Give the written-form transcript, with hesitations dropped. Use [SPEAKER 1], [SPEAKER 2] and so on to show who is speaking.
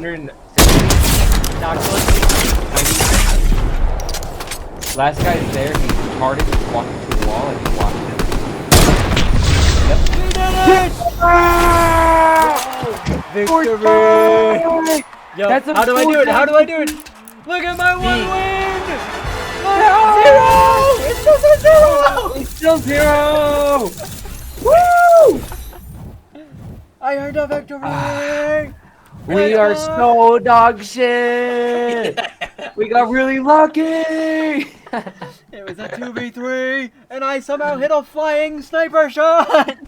[SPEAKER 1] 160.
[SPEAKER 2] Knocked one.
[SPEAKER 1] Last guy's there. He's retarded. He's walking to the wall and he's watching him. Yep.
[SPEAKER 2] We did it! Victory! Yo,
[SPEAKER 1] That's a
[SPEAKER 2] how do I do it? How do I do it? Look at my one win! Zero! It's just a zero!
[SPEAKER 1] It's still 0! Woo!
[SPEAKER 2] I earned a victory!
[SPEAKER 1] We are so dog shit! We got really lucky!
[SPEAKER 2] It was a 2v3, and I somehow hit a flying sniper shot!